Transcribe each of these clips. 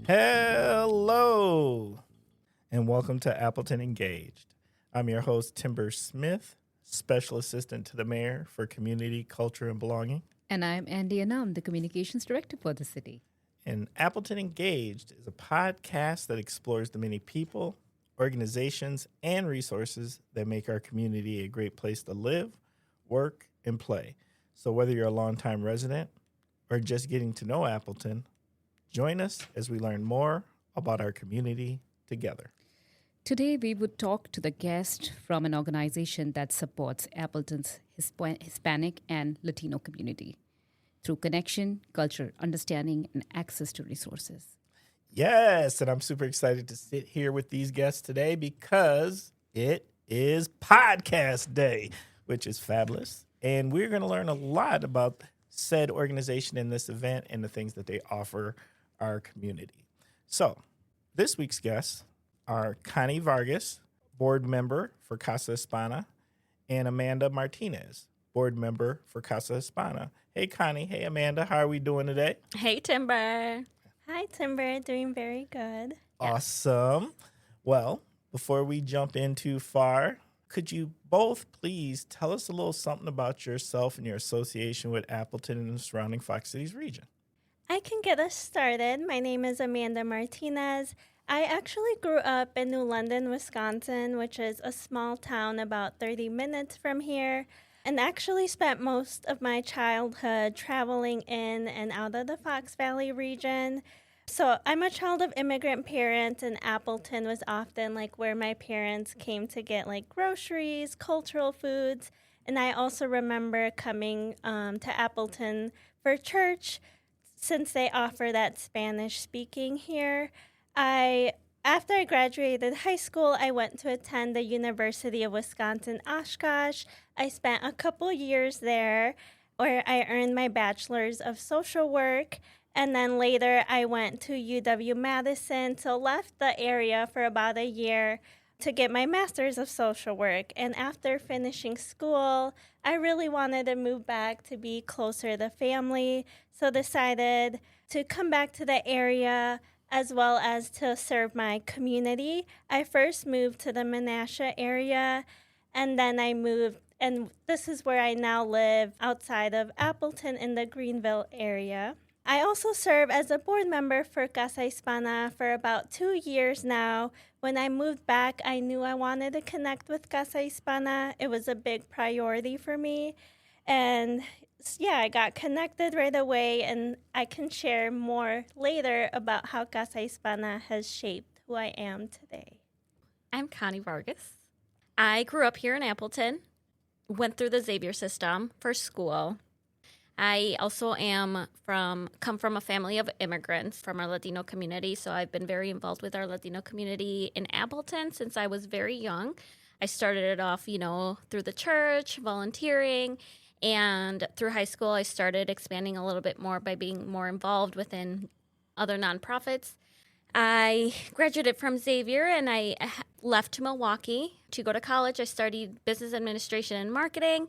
Hello, and welcome to Appleton Engaged. I'm your host, Timber Smith, Special Assistant to the Mayor for Community, Culture, and Belonging. And I'm Andy Anam, the Communications Director for the city. And Appleton Engaged is a podcast that explores the many people, organizations, and resources that make our community a great place to live, work, and play. So whether you're a longtime resident or just getting to know Appleton, join us as we learn more about our community together. Today, we would talk to the guest from an organization that supports Appleton's Hispanic and Latino community through connection, culture, understanding, and access to resources. Yes, and I'm super excited to sit here with these guests today because it is podcast day, which is fabulous. And we're going to learn a lot about said organization in this event and the things that they offer our community. So this week's guests are Connie Vargas, board member for Casa Hispana, and Amanda Martinez, board member for Casa Hispana. Hey, Connie. Hey, Amanda. How are we doing today? Hey, Timber. Hi, Timber. Doing very good. Awesome. Well, before we jump in too far, could you both please tell us a little something about yourself and your association with Appleton and the surrounding Fox Cities region? I can get us started. My name is Amanda Martinez. I actually grew up in New London, Wisconsin, which is a small town about 30 minutes from here, and actually spent most of my childhood traveling in and out of the Fox Valley region. So I'm a child of immigrant parents, and Appleton was often like where my parents came to get like groceries, cultural foods. And I also remember coming to Appleton for church since they offer that Spanish speaking here. After I graduated high school, I went to attend the University of Wisconsin-Oshkosh. I spent a couple years there where I earned my bachelor's of social work. And then later I went to UW-Madison, so left the area for about a year to get my master's of social work. And after finishing school, I really wanted to move back to be closer to family, so decided to come back to the area as well as to serve my community. I first moved to the Menasha area, and then I moved, and this is where I now live outside of Appleton in the Greenville area. I also serve as a board member for Casa Hispana for about 2 years now. When I moved back, I knew I wanted to connect with Casa Hispana. It was a big priority for me. And yeah, I got connected right away, and I can share more later about how Casa Hispana has shaped who I am today. I'm Connie Vargas. I grew up here in Appleton, went through the Xavier system for school. I also come from a family of immigrants from our Latino community, so I've been very involved with our Latino community in Appleton since I was very young. I started it off, through the church, volunteering, and through high school I started expanding a little bit more by being more involved within other nonprofits. I graduated from Xavier and I left to Milwaukee to go to college. I studied business administration and marketing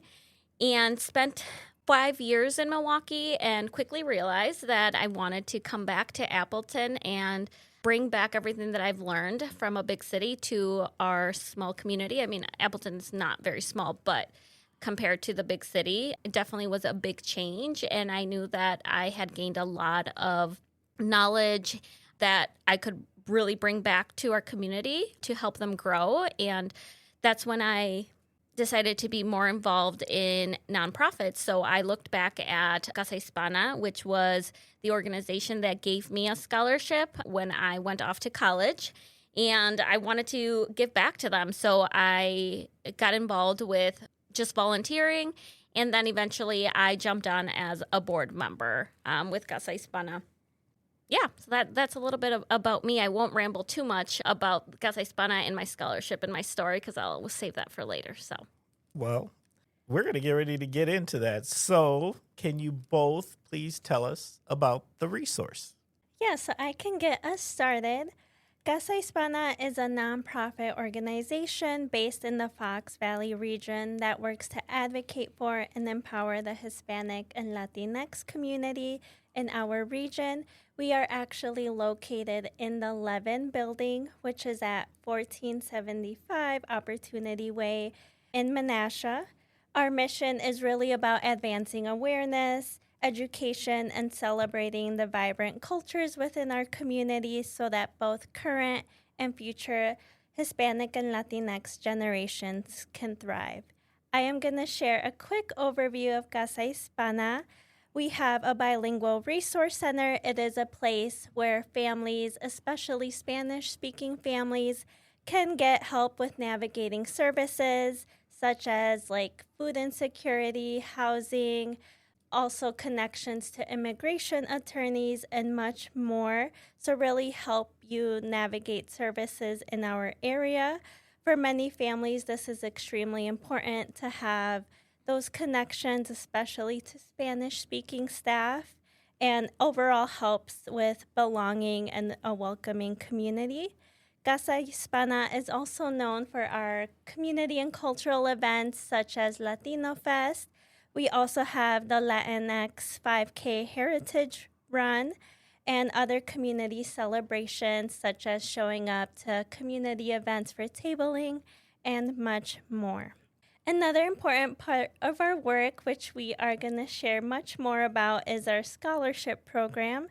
and spent 5 years in Milwaukee and quickly realized that I wanted to come back to Appleton and bring back everything that I've learned from a big city to our small community. I mean, Appleton's not very small, but compared to the big city, it definitely was a big change. And I knew that I had gained a lot of knowledge that I could really bring back to our community to help them grow. And that's when I decided to be more involved in nonprofits. So I looked back at Casa Hispana, which was the organization that gave me a scholarship when I went off to college. And I wanted to give back to them. So I got involved with just volunteering. And then eventually I jumped on as a board member with Casa Hispana. Yeah, so that's a little bit about me. I won't ramble too much about Casa Hispana and my scholarship and my story because I'll save that for later. So, well, we're going to get ready to get into that. So can you both please tell us about the resource? Yeah, so I can get us started. Casa Hispana is a nonprofit organization based in the Fox Valley region that works to advocate for and empower the Hispanic and Latinx community in our region. We are actually located in the Levin building, which is at 1475 Opportunity Way in Menasha. Our mission is really about advancing awareness, education, and celebrating the vibrant cultures within our community so that both current and future Hispanic and Latinx generations can thrive. I am going to share a quick overview of Casa Hispana. We have a bilingual resource center. It is a place where families, especially Spanish-speaking families, can get help with navigating services such as like food insecurity, housing, also connections to immigration attorneys, and much more. So really help you navigate services in our area. For many families, this is extremely important to have those connections, especially to Spanish-speaking staff, and overall helps with belonging and a welcoming community. Casa Hispana is also known for our community and cultural events such as Latino Fest. We also have the Latinx 5K Heritage Run and other community celebrations such as showing up to community events for tabling and much more. Another important part of our work, which we are going to share much more about, is our scholarship program.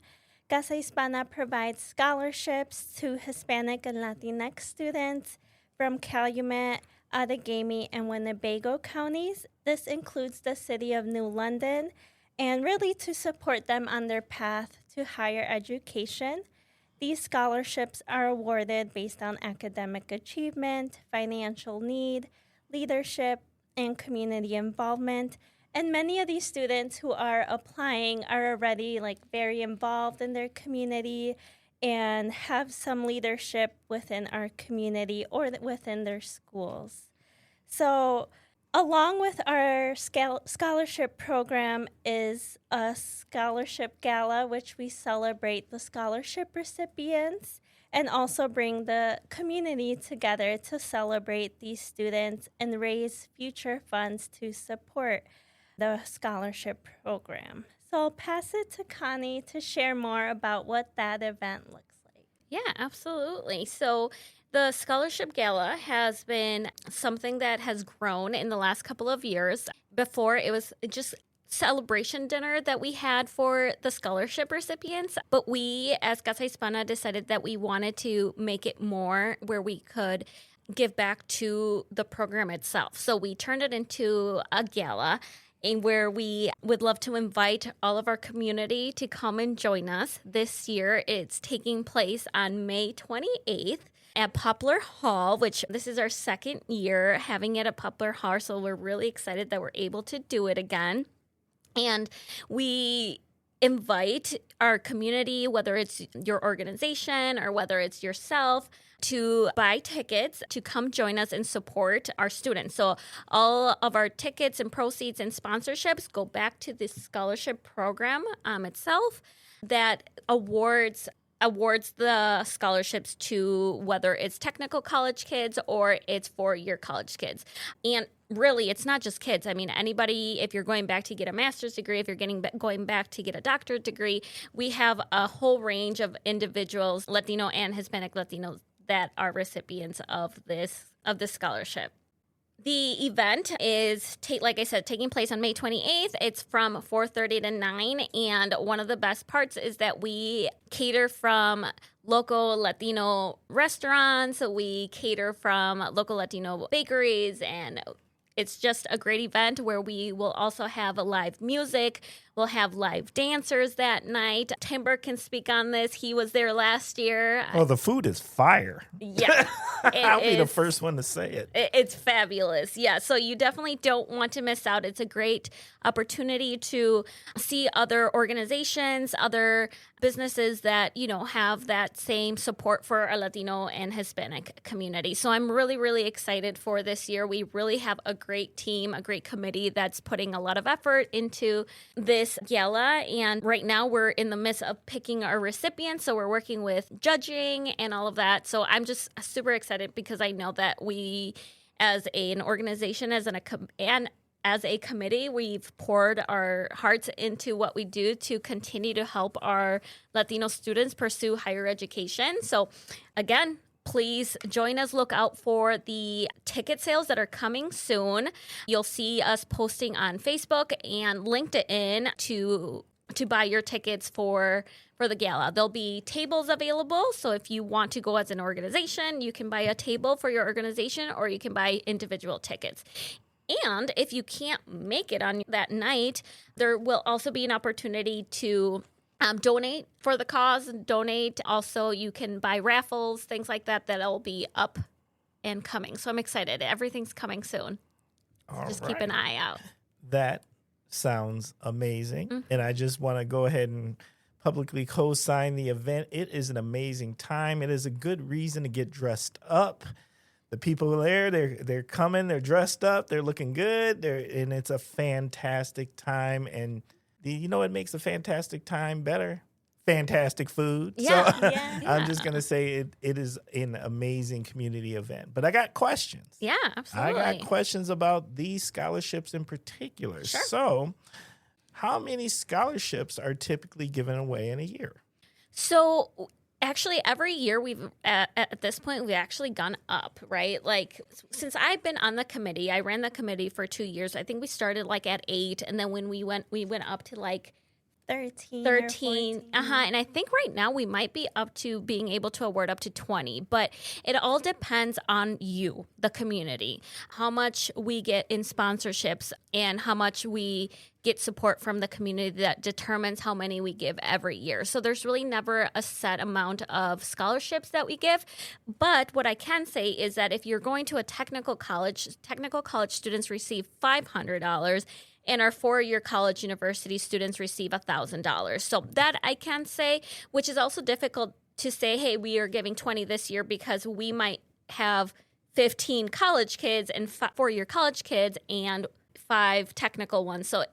Casa Hispana provides scholarships to Hispanic and Latinx students from Calumet, Outagamie, and Winnebago counties. This includes the city of New London, and really to support them on their path to higher education. These scholarships are awarded based on academic achievement, financial need, leadership, and community involvement. And many of these students who are applying are already very involved in their community and have some leadership within our community or within their schools. So along with our scholarship program is a scholarship gala, which we celebrate the scholarship recipients and also bring the community together to celebrate these students and raise future funds to support the scholarship program. So I'll pass it to Connie to share more about what that event looks like. Yeah, absolutely. So the Scholarship Gala has been something that has grown in the last couple of years. Before, it was just celebration dinner that we had for the scholarship recipients. But we, as Casa Hispana, decided that we wanted to make it more where we could give back to the program itself. So we turned it into a gala, and where we would love to invite all of our community to come and join us. This year, it's taking place on May 28th at Poplar Hall, which this is our second year having it at Poplar Hall, so we're really excited that we're able to do it again. And we invite our community, whether it's your organization or whether it's yourself, to buy tickets to come join us and support our students. So all of our tickets and proceeds and sponsorships go back to this scholarship program itself that awards the scholarships to whether it's technical college kids or it's for your college kids. And really, it's not just kids. I mean, anybody, if you're going back to get a master's degree, if you're going back to get a doctorate degree, we have a whole range of individuals, Latino and Hispanic Latinos, that are recipients of this scholarship. The event is, like I said, taking place on May 28th. It's from 4:30 to 9, and one of the best parts is that we cater from local Latino restaurants. We cater from local Latino bakeries, and it's just a great event where we will also have a live music. We'll have live dancers that night. Timber can speak on this. He was there last year. Well, the food is fire. Yeah. I'll be the first one to say it. It's fabulous. Yeah. So you definitely don't want to miss out. It's a great opportunity to see other organizations, other businesses that, have that same support for our Latino and Hispanic community. So I'm really, really excited for this year. We really have a great team, a great committee that's putting a lot of effort into this this gala, and right now we're in the midst of picking our recipients. So we're working with judging and all of that. So I'm just super excited because I know that we, as an organization, and as a committee, we've poured our hearts into what we do to continue to help our Latino students pursue higher education. So again, please join us. Look out for the ticket sales that are coming soon. You'll see us posting on Facebook and LinkedIn to buy your tickets for the gala. There'll be tables available. So if you want to go as an organization, you can buy a table for your organization, or you can buy individual tickets. And if you can't make it on that night, there will also be an opportunity to donate for the cause. Donate. Also, you can buy raffles, things like that, that'll be up and coming. So I'm excited. Everything's coming soon. So just keep an eye out. That sounds amazing. And I just want to go ahead and publicly co-sign the event. It is an amazing time. It is a good reason to get dressed up. The people there, they're coming, they're dressed up, they're looking good, and it's a fantastic time. And you know what makes a fantastic time better? Fantastic food. Yeah, so yeah. I'm just going to say it is an amazing community event. But I got questions. Yeah, absolutely. I got questions about these scholarships in particular. Sure. So how many scholarships are typically given away in a year? So actually, every year at this point, we've actually gone up, right? Like, since I've been on the committee, I ran the committee for 2 years. I think we started like at 8, and then when we went up to like 13. 13. And I think right now we might be up to being able to award up to 20, but it all depends on you, the community, how much we get in sponsorships and how much we get support from the community that determines how many we give every year. So there's really never a set amount of scholarships that we give. But what I can say is that if you're going to a technical college students receive $500, and our 4-year college university students receive $1,000. So that I can say, which is also difficult to say, hey, we are giving 20 this year because we might have 15 college kids and 4-year college kids and 5 technical ones. So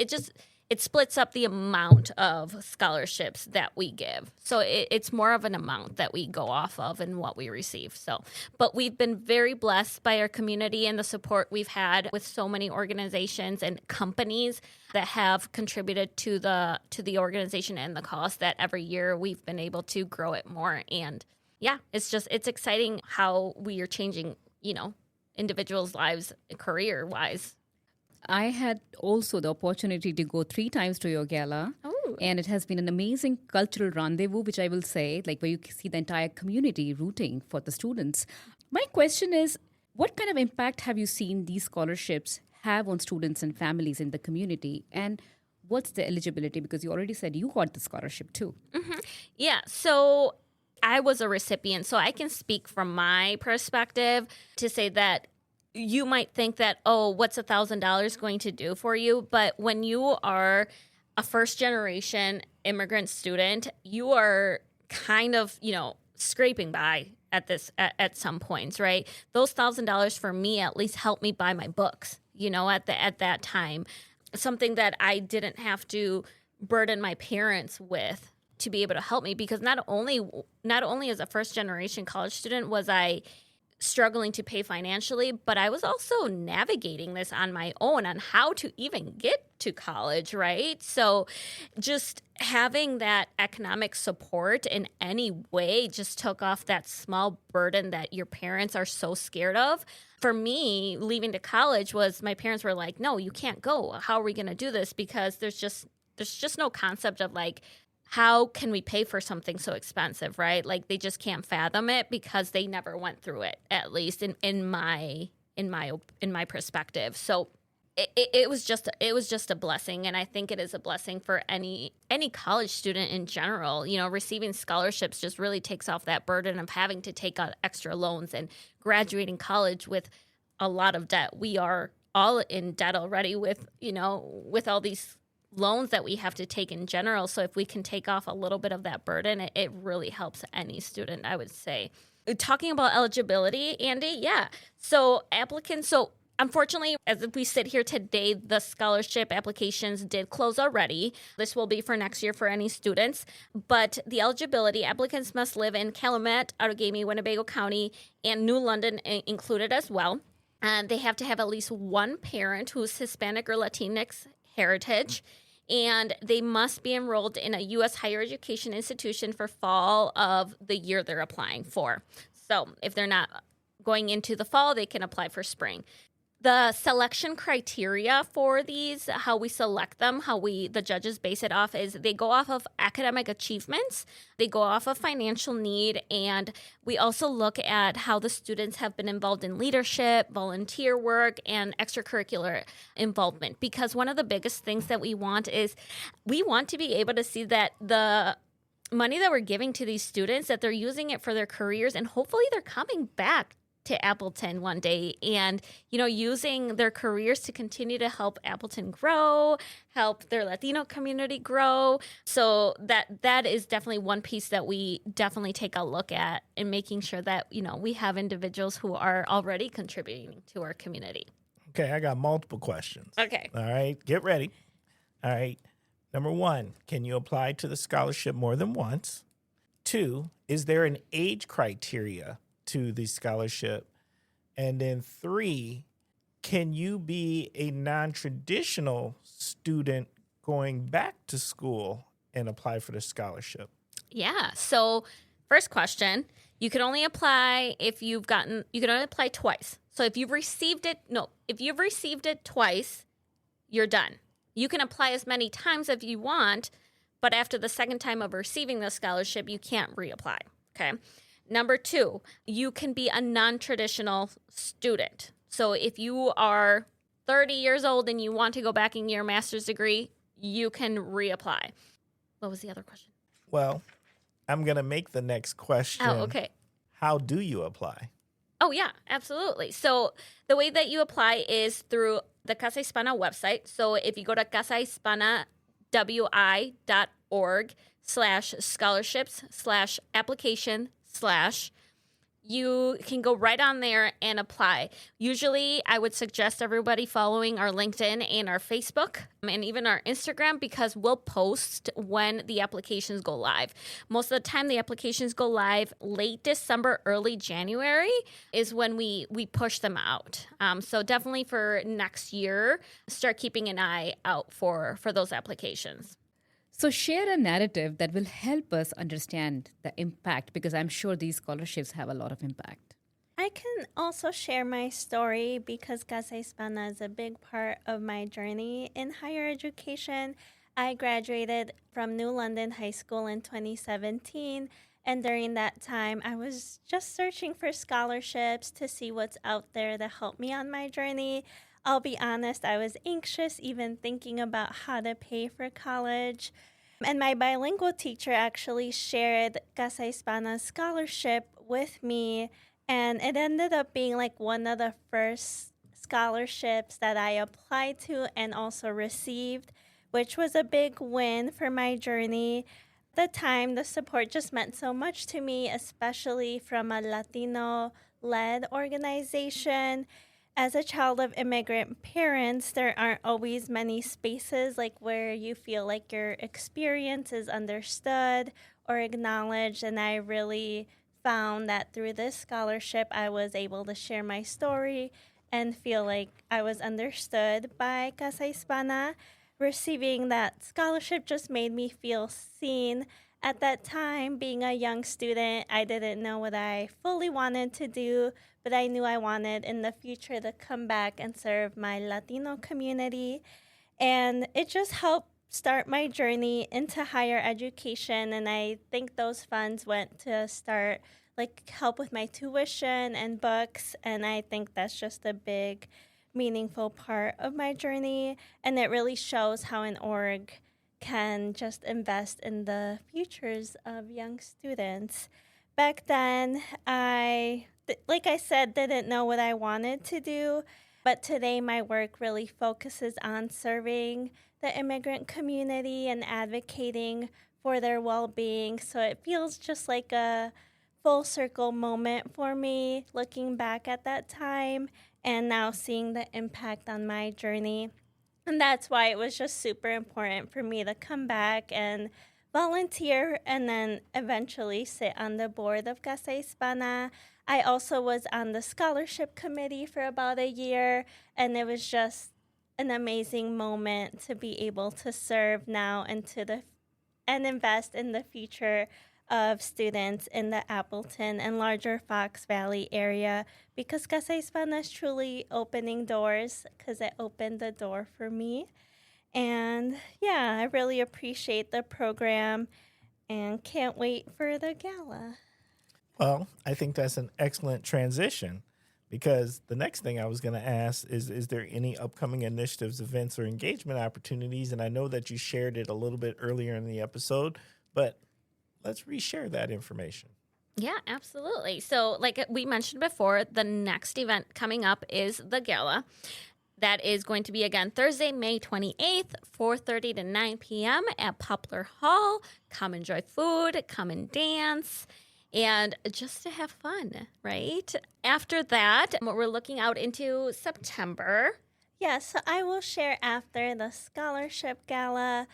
it splits up the amount of scholarships that we give. So it's more of an amount that we go off of and what we receive. So, but we've been very blessed by our community and the support we've had with so many organizations and companies that have contributed to the organization and the cause, that every year we've been able to grow it more. And yeah, it's exciting how we are changing, individuals' lives career-wise. I had also the opportunity to go 3 times to your gala. Oh. And it has been an amazing cultural rendezvous, which I will say, like where you see the entire community rooting for the students. My question is, what kind of impact have you seen these scholarships have on students and families in the community? And what's the eligibility? Because you already said you got the scholarship too. Mm-hmm. Yeah, so I was a recipient, so I can speak from my perspective to say that you might think that, oh, what's $1,000 going to do for you? But when you are a first-generation immigrant student, you are kind of, scraping by at some points, right? Those $1,000 for me at least helped me buy my books, at that time. Something that I didn't have to burden my parents with to be able to help me, because not only as a first-generation college student was I struggling to pay financially, but I was also navigating this on my own on how to even get to college, right? So just having that economic support in any way just took off that small burden that your parents are so scared of. For me, leaving to college was, my parents were like, no, you can't go. How are we going to do this? Because there's just no concept of like, how can we pay for something so expensive, right? Like, they just can't fathom it because they never went through it, at least in my perspective. So it was just a blessing, and I think it is a blessing for any college student in general. Receiving scholarships just really takes off that burden of having to take out extra loans and graduating college with a lot of debt. We are all in debt already with all these loans that we have to take in general. So if we can take off a little bit of that burden, it really helps any student, I would say. Talking about eligibility, Andy, yeah. So applicants, Unfortunately, as we sit here today, the scholarship applications did close already. This will be for next year for any students. But the eligibility, applicants must live in Calumet, Outagamie, Winnebago County, and New London included as well. And they have to have at least one parent who's Hispanic or Latinx heritage. And they must be enrolled in a U.S. higher education institution for fall of the year they're applying for. So if they're not going into the fall, they can apply for spring. The selection criteria for these, how we select them, the judges base it off, is they go off of academic achievements, they go off of financial need, and we also look at how the students have been involved in leadership, volunteer work, and extracurricular involvement. Because one of the biggest things that we want is we want to be able to see that the money that we're giving to these students, that they're using it for their careers, and hopefully they're coming back to Appleton one day and, using their careers to continue to help Appleton grow, help their Latino community grow. So that is definitely one piece that we definitely take a look at in making sure that, we have individuals who are already contributing to our community. Okay, I got multiple questions. Okay. All right, get ready. All right. Number 1, can you apply to the scholarship more than once? 2, is there an age criteria to the scholarship? And then 3, can you be a non-traditional student going back to school and apply for the scholarship? Yeah. So first question, you can only apply you can only apply twice. So if you've received it twice, you're done. You can apply as many times as you want, but after the second time of receiving the scholarship, you can't reapply. Okay. Number 2, you can be a non-traditional student. So if you are 30 years old and you want to go back and get your master's degree, you can reapply. What was the other question? Well, I'm going to make the next question. Oh, okay. How do you apply? Oh, yeah, absolutely. So the way that you apply is through the Casa Hispana website. So if you go to casahispana.org/scholarships/application/ you can go right on there and apply. Usually, I would suggest everybody following our LinkedIn and our Facebook and even our Instagram, because we'll post when the applications go live. Most of the time, the applications go live late December, early January is when we push them out. So definitely for next year, start keeping an eye out for those applications. So share a narrative that will help us understand the impact, because I'm sure these scholarships have a lot of impact. I can also share my story because Casa Hispana is a big part of my journey in higher education. I graduated from New London High School in 2017, and during that time, I was just searching for scholarships to see what's out there to help me on my journey. I'll be honest, I was anxious even thinking about how to pay for college. And my bilingual teacher actually shared Casa Hispana's scholarship with me, and it ended up being like one of the first scholarships that I applied to and also received, which was a big win for my journey. At the time, the support just meant so much to me, especially from a Latino-led organization. As a child of immigrant parents, there aren't always many spaces like where you feel like your experience is understood or acknowledged, and I really found that through this scholarship, I was able to share my story and feel like I was understood by Casa Hispana. Receiving that scholarship just made me feel seen. At that time, being a young student, I didn't know what I fully wanted to do, but I knew I wanted in the future to come back and serve my Latino community. And it just helped start my journey into higher education, and I think those funds went to start help with my tuition and books, and I think that's just a big meaningful part of my journey, and it really shows how an org can just invest in the futures of young students. Back then, like I said, didn't know what I wanted to do, but today my work really focuses on serving the immigrant community and advocating for their well-being. So it feels just like a full circle moment for me looking back at that time and now seeing the impact on my journey. And that's why it was just super important for me to come back and volunteer and then eventually sit on the board of Casa Hispana. I also was on the scholarship committee for about a year, and it was just an amazing moment to be able to serve now and invest in the future of students in the Appleton and larger Fox Valley area, because Casa Hispana is truly opening doors, because it opened the door for me. And yeah, I really appreciate the program and can't wait for the gala. Well, I think that's an excellent transition because the next thing I was going to ask is there any upcoming initiatives, events, or engagement opportunities? And I know that you shared it a little bit earlier in the episode, but let's reshare that information. Yeah, absolutely. So, like we mentioned before, the next event coming up is the Gala. That is going to be, again, Thursday, May 28th, 4:30 to 9 p.m. at Poplar Hall. Come enjoy food, come and dance, and just to have fun, right? After that, we're looking out into September. Yeah, so I will share after the scholarship gala.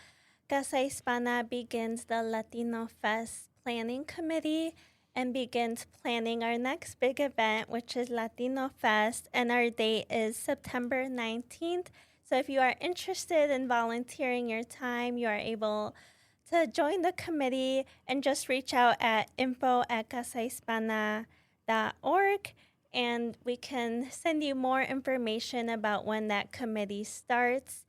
Casa Hispana begins the Latino Fest Planning Committee and begins planning our next big event, which is Latino Fest, and our date is September 19th. So if you are interested in volunteering your time, you are able to join the committee and just reach out at info@casahispana.org, and we can send you more information about when that committee starts.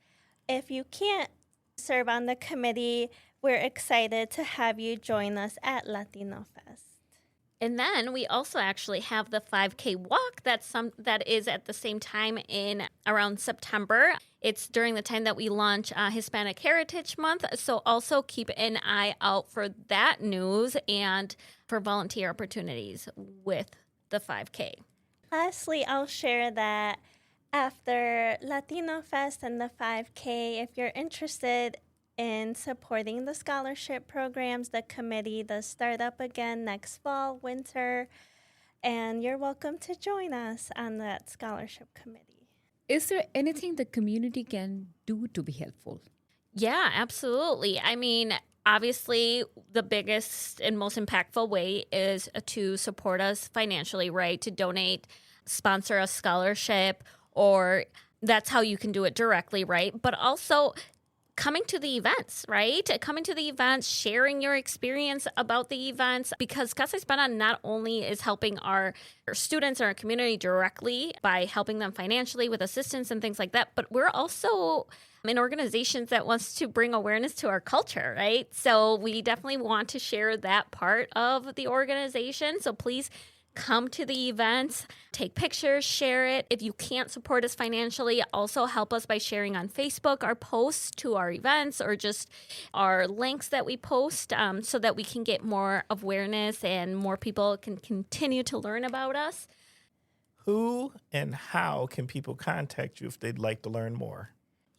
If you can't serve on the committee, we're excited to have you join us at Latino Fest. And then we also actually have the 5K walk that is at the same time in around September. It's during the time that we launch Hispanic Heritage Month. So also keep an eye out for that news and for volunteer opportunities with the 5K. Lastly, I'll share that after Latino Fest and the 5K, if you're interested in supporting the scholarship programs, the committee does start up again next fall, winter, and you're welcome to join us on that scholarship committee. Is there anything the community can do to be helpful? Yeah, absolutely. I mean, obviously, the biggest and most impactful way is to support us financially, right? To donate, sponsor a scholarship, or that's how you can do it directly, right? But also coming to the events, right? Coming to the events, sharing your experience about the events, because Casa Hispana not only is helping our students in our community directly by helping them financially with assistance and things like that, but we're also in organizations that wants to bring awareness to our culture, right? So we definitely want to share that part of the organization. So please come to the events, take pictures, share it. If you can't support us financially, also help us by sharing on Facebook our posts to our events or just our links that we post so that we can get more awareness and more people can continue to learn about us. Who and how can people contact you if they'd like to learn more?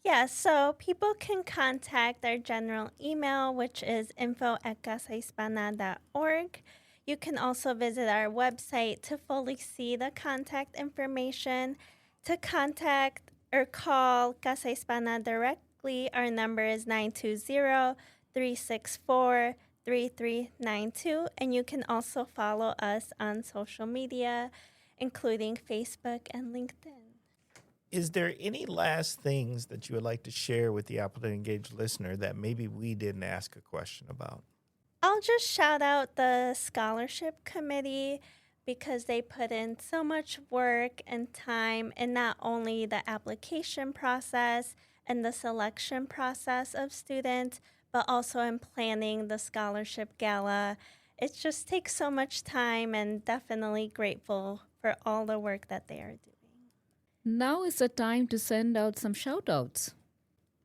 Yeah, so people can contact our general email, which is info@casahispana.org. You can also visit our website to fully see the contact information. To contact or call Casa Hispana directly, our number is 920-364-3392. And you can also follow us on social media, including Facebook and LinkedIn. Is there any last things that you would like to share with the Appleton Engaged listener that maybe we didn't ask a question about? I'll just shout out the scholarship committee because they put in so much work and time in not only the application process and the selection process of students, but also in planning the scholarship gala. It just takes so much time, and definitely grateful for all the work that they are doing. Now is the time to send out some shout outs.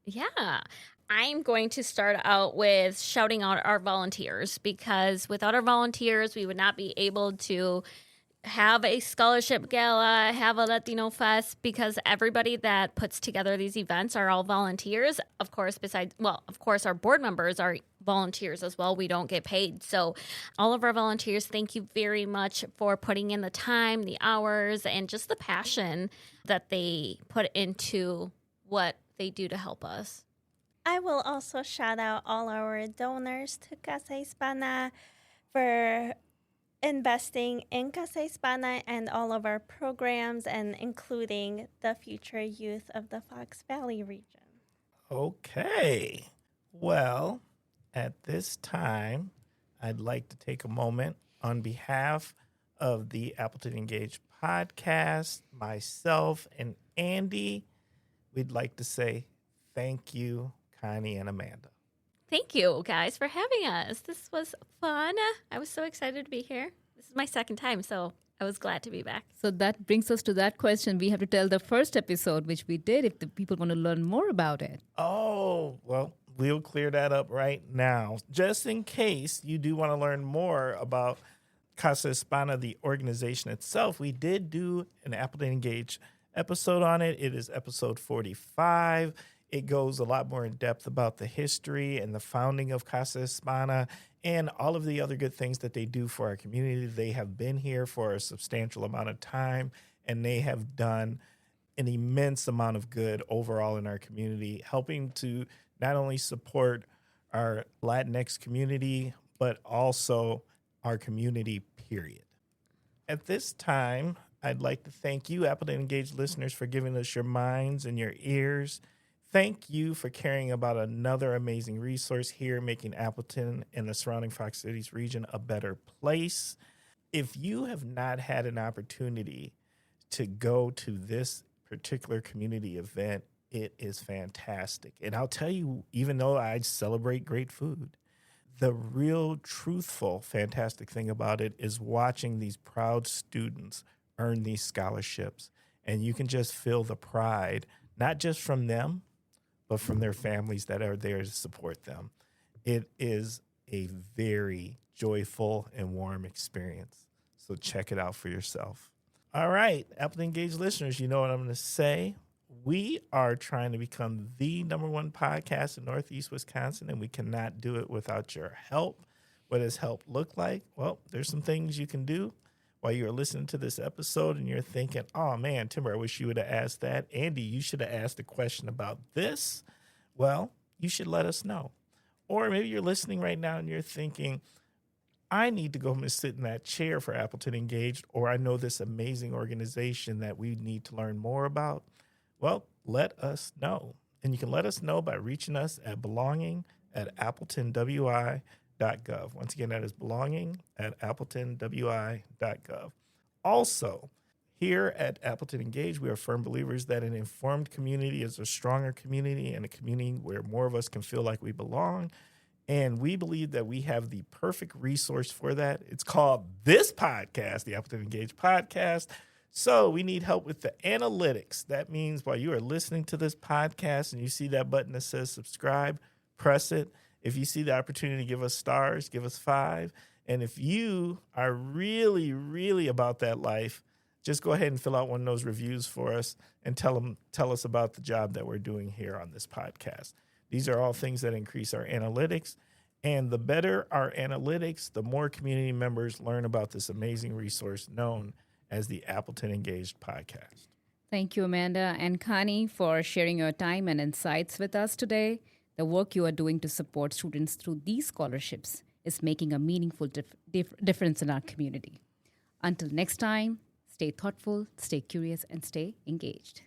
Yeah. I'm going to start out with shouting out our volunteers, because without our volunteers, we would not be able to have a scholarship gala, have a Latino Fest, because everybody that puts together these events are all volunteers. Of course, our board members are volunteers as well. We don't get paid. So all of our volunteers, thank you very much for putting in the time, the hours, and just the passion that they put into what they do to help us. I will also shout out all our donors to Casa Hispana for investing in Casa Hispana and all of our programs, and including the future youth of the Fox Valley region. Okay. Well, at this time, I'd like to take a moment on behalf of the Appleton Engage podcast, myself, and Andy. We'd like to say thank you, Connie and Amanda. Thank you, guys, for having us. This was fun. I was so excited to be here. This is my second time, so I was glad to be back. So that brings us to that question. We have to tell the first episode, which we did, if the people want to learn more about it. Oh, well, we'll clear that up right now. Just in case you do want to learn more about Casa Hispana, the organization itself, we did do an Appleton Engage episode on it. It is episode 45. It goes a lot more in depth about the history and the founding of Casa Hispana and all of the other good things that they do for our community. They have been here for a substantial amount of time, and they have done an immense amount of good overall in our community, helping to not only support our Latinx community, but also our community, period. At this time, I'd like to thank you, Appleton Engage listeners, for giving us your minds and your ears. Thank you for caring about another amazing resource here, making Appleton and the surrounding Fox Cities region a better place. If you have not had an opportunity to go to this particular community event, it is fantastic. And I'll tell you, even though I celebrate great food, the real truthful, fantastic thing about it is watching these proud students earn these scholarships. And you can just feel the pride, not just from them, but from their families that are there to support them. It is a very joyful and warm experience. So check it out for yourself. All right, Appleton Engage listeners, you know what I'm going to say. We are trying to become the #1 podcast in Northeast Wisconsin, and we cannot do it without your help. What does help look like? Well, there's some things you can do while you're listening to this episode and you're thinking, oh man, Timber, I wish you would have asked that. Andy, you should have asked a question about this. Well, you should let us know. Or maybe you're listening right now and you're thinking, I need to go home and sit in that chair for Appleton Engaged, or I know this amazing organization that we need to learn more about. Well, let us know. And you can let us know by reaching us at belonging@appletonwi.gov. Once again, that is belonging@appletonwi.gov. Also, here at Appleton Engage, we are firm believers that an informed community is a stronger community and a community where more of us can feel like we belong. And we believe that we have the perfect resource for that. It's called this podcast, the Appleton Engage podcast. So we need help with the analytics. That means while you are listening to this podcast and you see that button that says subscribe, press it. If you see the opportunity to give us stars, give us 5. And if you are really, really about that life, just go ahead and fill out one of those reviews for us and tell us about the job that we're doing here on this podcast. These are all things that increase our analytics. And the better our analytics, the more community members learn about this amazing resource known as the Appleton Engaged podcast. Thank you, Amanda and Connie, for sharing your time and insights with us today. The work you are doing to support students through these scholarships is making a meaningful difference in our community. Until next time, stay thoughtful, stay curious, and stay engaged.